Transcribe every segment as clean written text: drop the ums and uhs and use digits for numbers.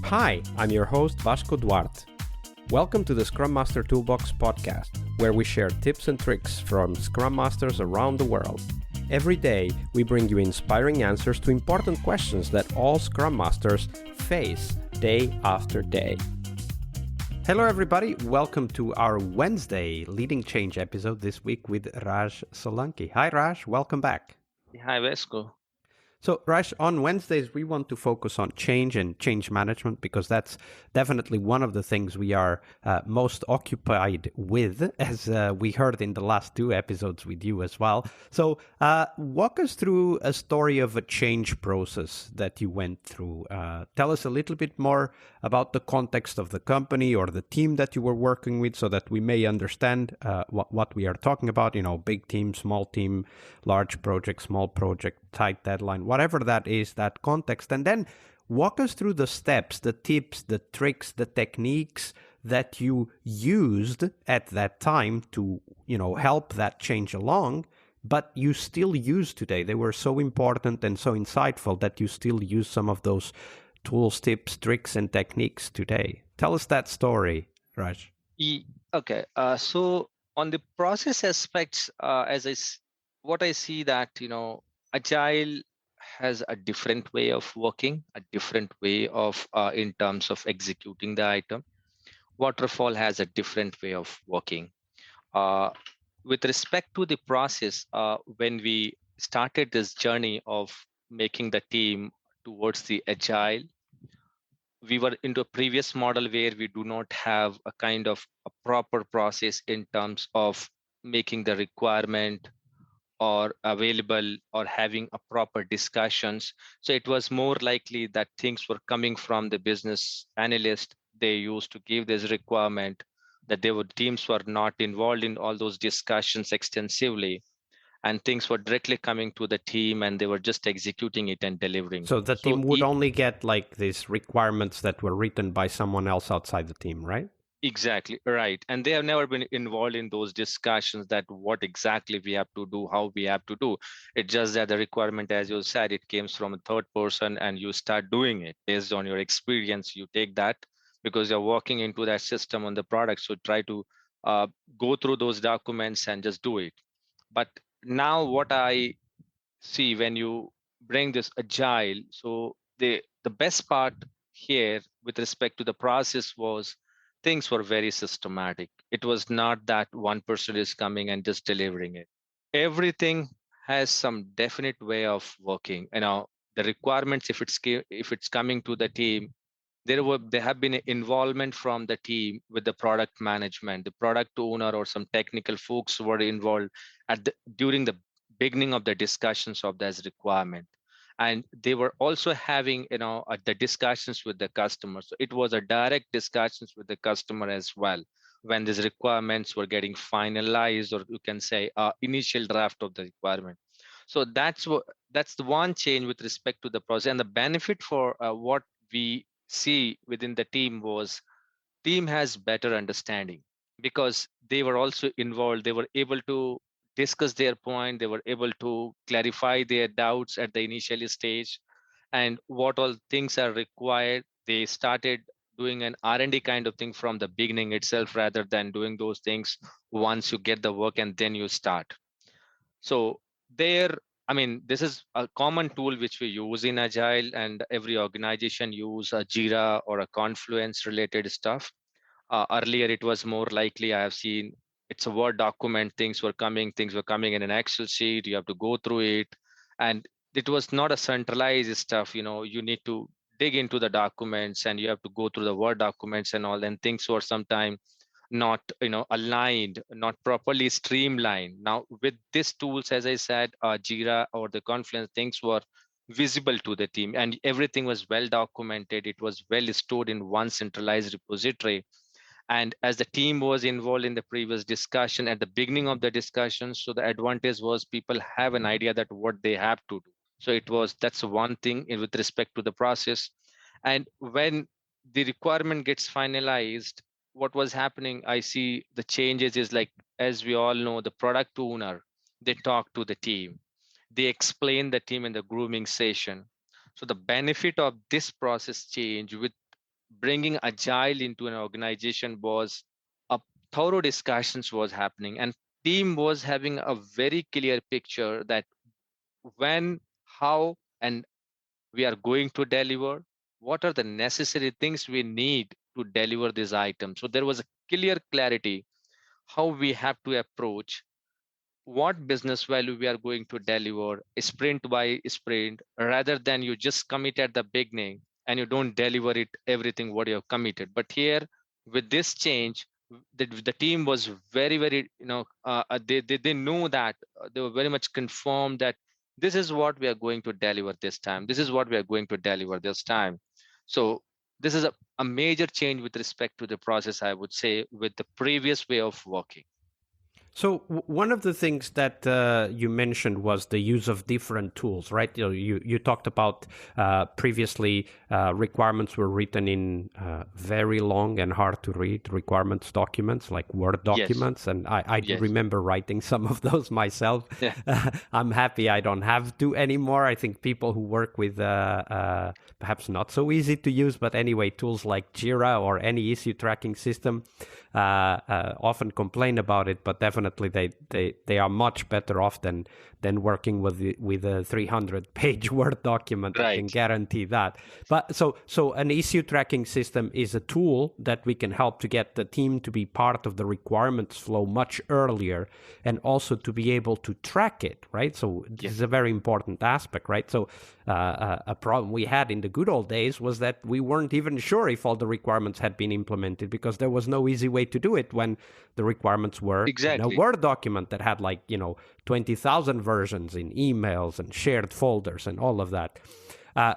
Hi, I'm your host Vasco Duarte. Welcome to the Scrum Master Toolbox podcast, where we share tips and tricks from Scrum Masters around the world. Every day, we bring you inspiring answers to important questions that all Scrum Masters face day after day. Hello everybody, welcome to our Wednesday Leading Change episode this week with Raj Solanki. Hi Raj, welcome back. Hi, Vasco. So, Raj, on Wednesdays, we want to focus on change and change management because that's definitely one of the things we are most occupied with, as we heard in the last two episodes with you as well. So, walk us through a story of a change process that you went through. Tell us a little bit more about the context of the company or the team that you were working with so that we may understand what we are talking about, big team, small team, large project, small project, tight deadline, whatever that is, that context. And then walk us through the steps, the tips, the tricks, the techniques that you used at that time to, help that change along, but you still use today. They were so important and so insightful that you still use some of those tools, tips, tricks, and techniques today. Tell us that story, Raj. Okay. So on the process aspects, what I see that, Agile has a different way of working, a different way of in terms of executing the item. Waterfall has a different way of working. Uh, with respect to the process, when we started this journey of making the team towards the Agile, we were into a previous model where we do not have a kind of a proper process in terms of making the requirement or available or having a proper discussions. So it was more likely that things were coming from the business analyst. They used to give this requirement that teams were not involved in all those discussions extensively, and things were directly coming to the team and they were just executing it and delivering So it. the team would only get like these requirements that were written by someone else outside the team, right? Exactly right. And they have never been involved in those discussions that what exactly we have to do, how we have to do. It's just that the requirement, as you said, it comes from a third person and you start doing it based on your experience. You take that because you're working into that system on the product. So try to uh, go through those documents and just do it. But now what I see when you bring this agile, so the best part here with respect to the process was things were very systematic. It was not that one person is coming and just delivering it. Everything has some definite way of working. The requirements, if it's coming to the team, there have been involvement from the team with the product management, the product owner or some technical folks were involved during the beginning of the discussions of this requirement, and they were also having the discussions with the customer. So it was a direct discussions with the customer as well when these requirements were getting finalized, or you can say initial draft of the requirement. So that's the one change with respect to the process. And the benefit for what we see within the team was team has better understanding because they were also involved. They were able to discuss their point. They were able to clarify their doubts at the initial stage, and what all things are required. They started doing an R&D kind of thing from the beginning itself rather than doing those things once you get the work and then you start. So there, I mean, this is a common tool which we use in Agile, and every organization use a Jira or a Confluence related stuff. Earlier, it was more likely I have seen it's a Word document. Things were coming in an Excel sheet. You have to go through it, and it was not a centralized stuff. You need to dig into the documents and you have to go through the Word documents and all. And things were sometimes not aligned, not properly streamlined. Now with these tools, as I said, Jira or the Confluence, things were visible to the team and everything was well documented. It was well stored in one centralized repository, and as the team was involved in the previous discussion at the beginning of the discussion, so the advantage was people have an idea that what they have to do. So that's one thing with respect to the process. And when the requirement gets finalized, what was happening, I see the changes is like, as we all know, the product owner, they talk to the team, they explain the team in the grooming session. So the benefit of this process change with bringing agile into an organization was a thorough discussions was happening, and team was having a very clear picture that when, how, and we are going to deliver, what are the necessary things we need to deliver this item. So there was a clear clarity how we have to approach what business value we are going to deliver sprint by sprint, rather than you just commit at the beginning and you don't deliver it everything what you have committed. But here, with this change, the team was very, they knew that, they were very much confirmed that this is what we are going to deliver this time, this is what we are going to deliver this time. So this is a major change with respect to the process, I would say, with the previous way of working. So one of the things that you mentioned was the use of different tools, right? You talked about previously requirements were written in very long and hard to read requirements documents, like Word Yes. documents, and I do Yes. remember writing some of those myself. Yeah. I'm happy I don't have to anymore. I think people who work with perhaps not so easy to use, but anyway, tools like Jira or any issue tracking system often complain about it, but definitely they are much better off than working with a 300-page Word document. I can Right. guarantee that. But so an issue tracking system is a tool that we can help to get the team to be part of the requirements flow much earlier, and also to be able to track it, right? So this Yeah. is a very important aspect, right? So a problem we had in the good old days was that we weren't even sure if all the requirements had been implemented, because there was no easy way to do it when the requirements were in a Exactly. Word document that had, like, 20,000 versions in emails and shared folders and all of that.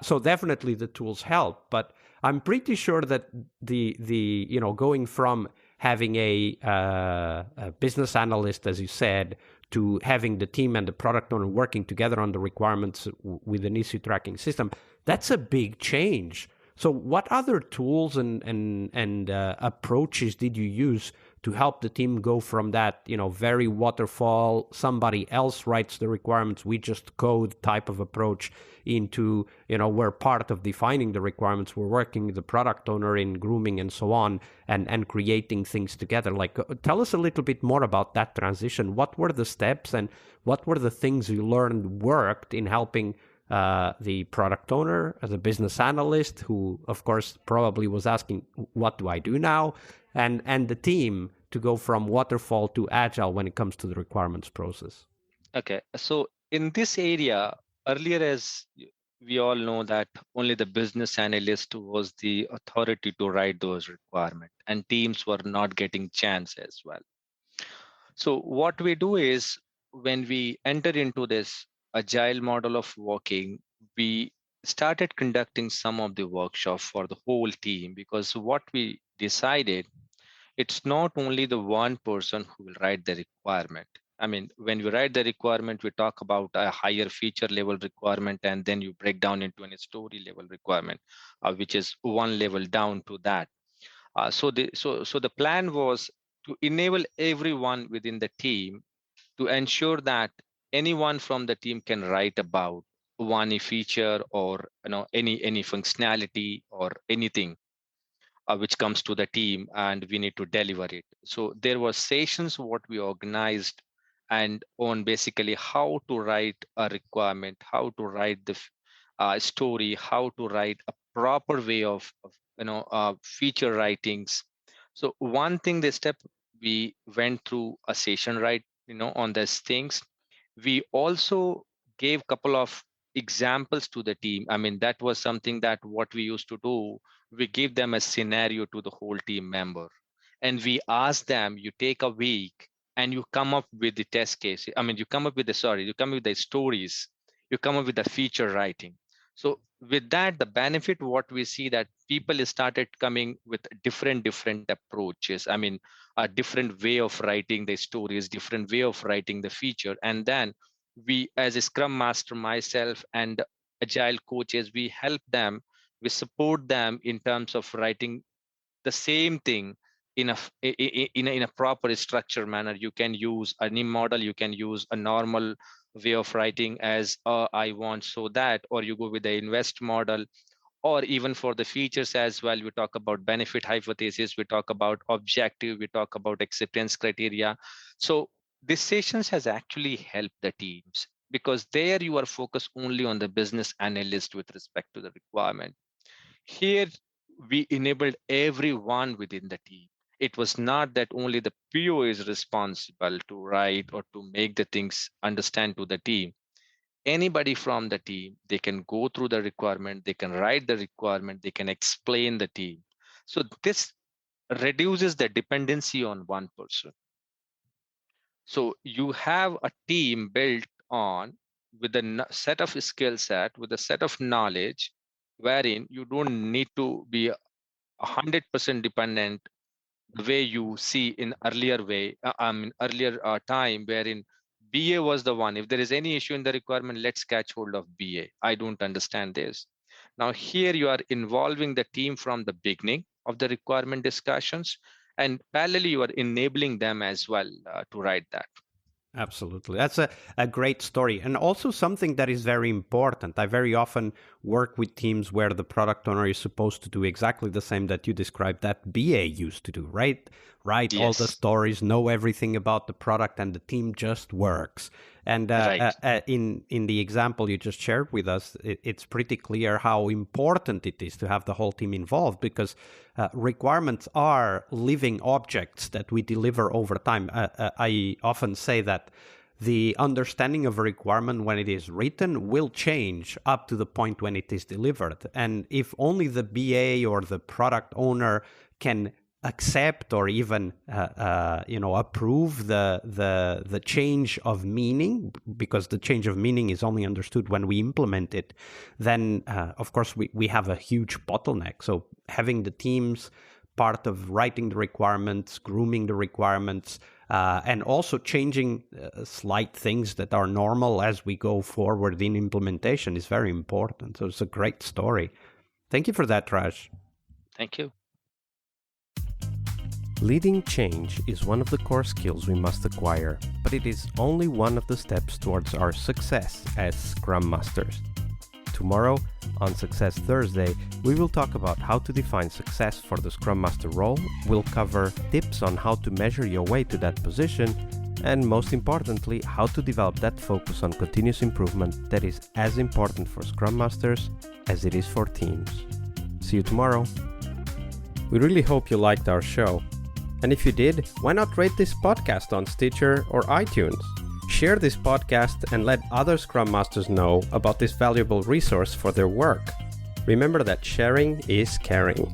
So definitely the tools help, but I'm pretty sure that the going from having a business analyst, as you said, to having the team and the product owner working together on the requirements with an issue tracking system, that's a big change. So what other tools and approaches did you use to help the team go from that, very waterfall, somebody else writes the requirements, we just code type of approach, into, we're part of defining the requirements, we're working with the product owner in grooming and so on, and creating things together? Like, tell us a little bit more about that transition. What were the steps, and what were the things you learned worked in helping the product owner, the business analyst, who of course probably was asking, what do I do now, and the team, to go from waterfall to agile when it comes to the requirements process? Okay. So in this area, earlier, we all know that only the business analyst was the authority to write those requirements, and teams were not getting chance as well. So what we do is, when we enter into this agile model of working, we started conducting some of the workshop for the whole team, because what we decided, it's not only the one person who will write the requirement. I mean, when we write the requirement, we talk about a higher feature level requirement, and then you break down into a story level requirement, which is one level down to that. So the plan was to enable everyone within the team to ensure that anyone from the team can write about one feature, or any functionality or anything which comes to the team, and we need to deliver it. So there were sessions what we organized, and on basically how to write a requirement, how to write the story, how to write a proper way of feature writings. So one thing, this step, we went through a session, right, on these things. We also gave couple of examples to the team. I mean, that was something that what we used to do. We give them a scenario to the whole team member, and we ask them, you take a week and you come up with the test case. I mean, you come up with you come up with the stories, you come up with the feature writing. So with that, the benefit what we see, that people started coming with different approaches. I mean, a different way of writing the stories, different way of writing the feature. And then we, as a scrum master, myself and agile coaches, we help them, we support them in terms of writing the same thing in in a proper structure manner. You can use any model, you can use a normal way of writing as I want, so that, or you go with the invest model, or even for the features as well. We talk about benefit hypothesis, we talk about objective, we talk about acceptance criteria. So this sessions has actually helped the teams, because there you are focused only on the business analyst with respect to the requirement. Here we enabled everyone within the team. It was not that only the PO is responsible to write or to make the things understand to the team. Anybody from the team, they can go through the requirement, they can write the requirement, they can explain the team. So this reduces the dependency on one person. So you have a team built on with a set of skill set, with a set of knowledge, wherein you don't need to be 100% dependent the way you see in earlier way, earlier time, wherein BA was the one. If there is any issue in the requirement, let's catch hold of BA. I don't understand this. Now here you are involving the team from the beginning of the requirement discussions, and parallelly you are enabling them as well to write that. Absolutely. That's a great story. And also something that is very important. I very often work with teams where the product owner is supposed to do exactly the same that you described that BA used to do, right? Write all the Yes, stories, know everything about the product, and the team just works. And right. in the example you just shared with us, it's pretty clear how important it is to have the whole team involved, because requirements are living objects that we deliver over time. I often say that the understanding of a requirement when it is written will change up to the point when it is delivered. And if only the BA or the product owner can accept or even approve the change of meaning, because the change of meaning is only understood when we implement it, then of course we have a huge bottleneck. So having the teams part of writing the requirements, grooming the requirements, and also changing slight things that are normal as we go forward in implementation is very important. So it's a great story. Thank you for that, Raj. Thank you. Leading change is one of the core skills we must acquire, but it is only one of the steps towards our success as Scrum Masters. Tomorrow, on Success Thursday, we will talk about how to define success for the Scrum Master role, we'll cover tips on how to measure your way to that position, and most importantly, how to develop that focus on continuous improvement that is as important for Scrum Masters as it is for teams. See you tomorrow. We really hope you liked our show. And if you did, why not rate this podcast on Stitcher or iTunes? Share this podcast and let other Scrum Masters know about this valuable resource for their work. Remember that sharing is caring.